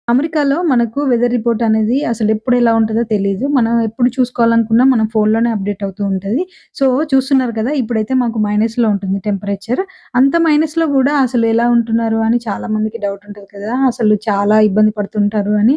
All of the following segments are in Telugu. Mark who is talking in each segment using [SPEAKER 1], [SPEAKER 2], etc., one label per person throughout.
[SPEAKER 1] అమెరికాలో మనకు వెదర్ రిపోర్ట్ అనేది అసలెప్పుడు ఎలా ఉంటదో తెలీదు. మనం ఎప్పుడు చూసుకోవాలనుకున్నా మన ఫోన్‌లోనే అప్‌డేట్ అవుతూ ఉంటది. సో, చూస్తున్నారు కదా! ఇప్పుడైతే మాకు మైనస్‌లో ఉంటుంది టెంపరేచర్. అంత మైనస్‌లో గూడా అసలు ఎలా ఉంటున్నారు అని చాలా మందికి డౌట్ ఉంటది కదా! అసలు చాలా ఇబ్బంది పడుతుంటారు అని.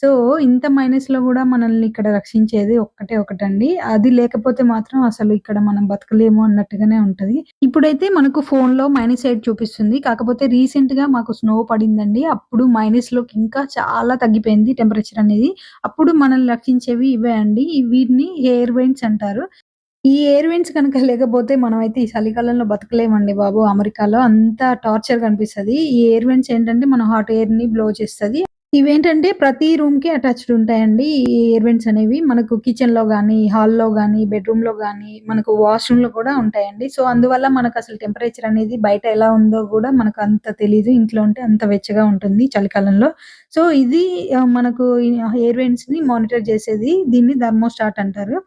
[SPEAKER 1] సో, ఇంత మైనస్‌లో గూడా మనల్ని ఇక్కడ రక్షించేది ఒక్కటే ఒకటండి. అది లేకపోతే మాత్రం అసలు ఇక్కడ మనం బతకలేము అన్నట్టుగానే ఉంటది. ఇప్పుడైతే మనకు ఫోన్‌లో -8 చూపిస్తుంది. కాకపోతే రీసెంట్‌గా మాకు స్నో పడిందండి. అప్పుడు మైనస్‌లోకి ఇంకా చాలా తగ్గిపోయింది టెంపరేచర్ అనేది. అప్పుడు మనల్ని రక్షించేవి ఇవే అండి. వీటిని ఎయిర్ వెంట్స్ అంటారు. ఈ ఎయిర్ వెంట్స్ గనక లేకపోతే మనమైతే ఈ చలికాలంలో బతకలేమండి బాబు. అమెరికాలో అంత టార్చర్‌గా అనిపిస్తది. ఈ ఎయిర్ వెంట్స్ ఏంటంటే మన హాట్ ఎయిర్‌ని బ్లో చేస్తది. ఇవేంటంటే ప్రతి రూమ్‌కి అటాచ్డ్ ఉంటాయండి. ఈ ఎయిర్ వెంట్స్ అనేవి. మనకు కిచెన్‌లో గాని, హాల్‌లో గాని, బెడ్‌రూమ్‌లో గాని, మనకు వాష్‌రూమ్‌లో కూడా ఉంటాయండి. సో, అందువల్ల మనకసలు టెంపరేచర్ అనేది బయట ఎలా ఉందో గూడా మనకు అంత తెలీదు. ఇంట్లో ఉంటే అంత వెచ్చగా ఉంటుంది చలికాలంలో. సో, ఇది మనకు ఈ ఎయిర్ వెంట్స్‌ని మానిటర్ చేసేది. దీన్ని థర్మోస్టాట్ అంటారు.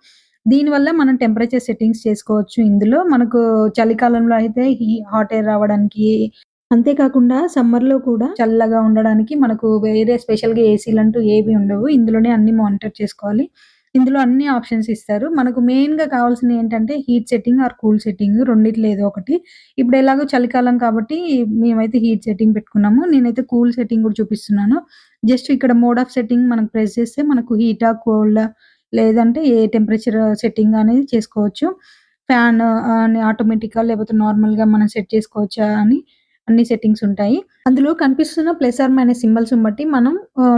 [SPEAKER 1] దీనివల్ల మనం టెంపరేచర్ సెట్టింగ్స్ చేసుకోవచ్చు ఇందులో. మనకు చలికాలంలో అయితే హాట్ ఎయిర్ రావడానికి అంతే కాకుండా సమ్మర్‌లో కూడా చల్లగా ఉండడానికి మనకు వేరే స్పెషల్‌గా ఏసీలంటూ ఏవి ఉండవు. ఇందులోనే అన్నీ మానిటర్ చేసుకోవాలి. ఇందులో అన్ని ఆప్షన్స్ ఇస్తారు. మనకు మెయిన్‌గా కావాల్సినయి ఏంటంటే heat setting or cool setting రెండిట్లో ఏదో ఒకటి. ఇప్పుడు ఎలాగో చలికాలం కాబట్టి మేమైతే హీట్ సెట్టింగ్ పెట్టుకున్నాము. నేనైతే కూల్ సెట్టింగ్ కూడా చూపిస్తున్నాను. జస్ట్ ఇక్కడ మోడ్ ఆఫ్ సెట్టింగ్ మనం ప్రెస్ చేస్తే మనకు హీటా, కోల్డా లేదంటే ఏ టెంపరేచర్ సెట్టింగ్ అనేది చేసుకోవచ్చు. ఫ్యాన్ అని ఆటోమేటిక్‌గా లేకపోతే నార్మల్‌గా మనం సెట్ చేసుకోవచ్చా అని అన్ని సెట్టింగ్స్ ఉంటాయి. అందులో కనిపిస్తున్న ప్లస్ ఆర్ మైనస్ సింబల్స్‌ని బట్టి మనం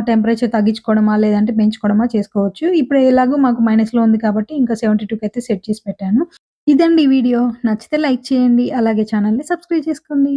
[SPEAKER 1] టెంపరేచర్ తగ్గించుకోవడమా, లేదంటే పెంచుకోవడమా చేసుకోవచ్చు. ఇప్పుడు ఎలాగో మాకు మైనస్‌లో ఉంది కాబట్టి ఇంకా 72కి అయితే సెట్ చేసి పెట్టాను. ఇదండి ఈ వీడియో. నచ్చితే లైక్ చేయండి. అలాగే ఛానెల్‌ని సబ్స్క్రైబ్ చేసుకోండి.